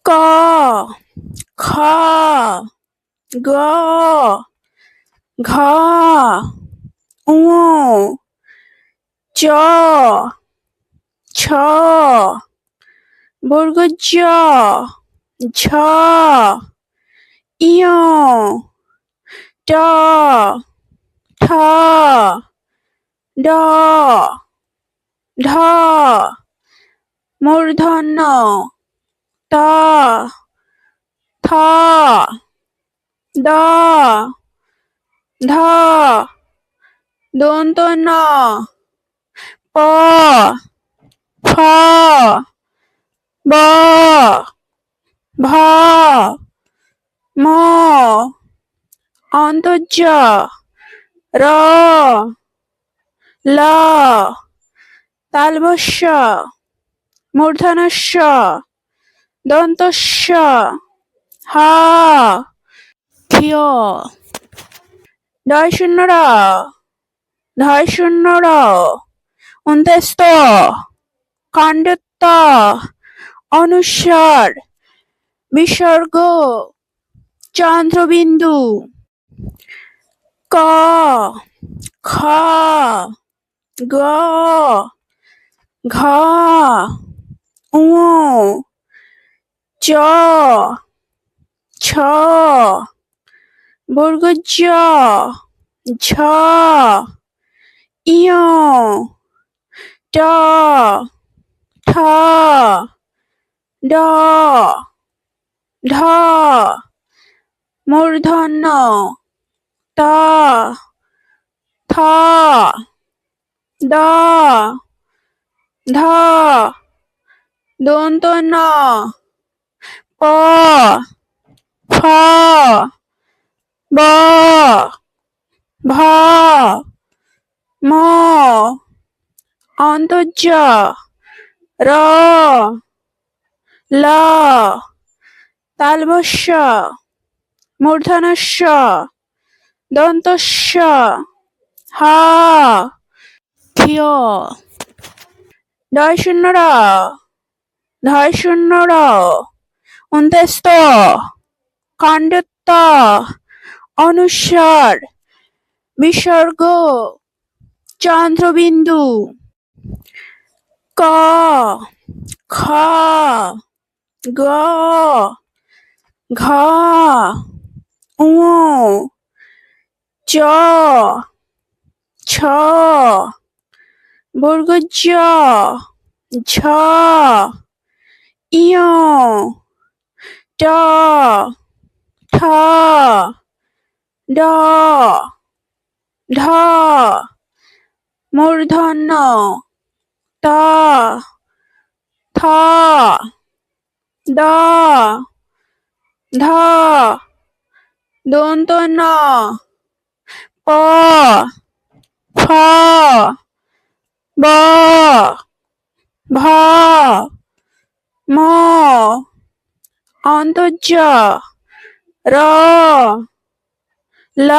ক খ গ ঘ ঙ চ ছ বর্গ জ ঝ ইয় ট ঠ ড ঢ মূর্ধন্য ত থ দ ধ দন্ত ন প ফ ব ভ ম অন্তর্য র ল তালবস্য মূর্ধনস্য দন্তস্য হ ক্ষিয় ঢ র ঢ র অন্ত্যস্ত কাণ্ডত্ব অনুস্বার বিসর্গ চন্দ্রবিন্দু ক খ গ ঘ ঙ চ ছ বর্গ জ ঝ ইয় ট ঠ ড ঢ মূর্ধন্য ত থ দ ধ দন্ত ন প ফ ব ভ ম অন্তর্য র ল তালবস্য মূর্ধনস্য দন্তস্য হ ক্ষিয় ঢ র অন্ত্যস্ত কাণ্ডত্ব অনুস্বার বিসর্গ চন্দ্রবিন্দু ক খ গ ঘ ঙ চ ছ বর্গ জ ঝ ইয় ট ঠ ড ঢ মূর্ধন্য ত থ দ ধ দন্ত ন প ফ ব ভ ম অন্তর্য র ল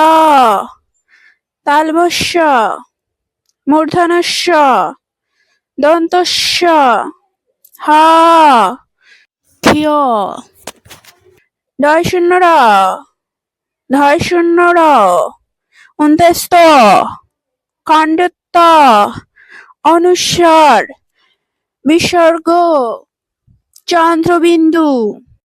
তালবস্য মূর্ধনস্য দন্তস্য হ ক্ষিয় ঢ র অন্ত্যস্ত কাণ্ডত্ব অনুস্বার বিসর্গ চন্দ্রবিন্দু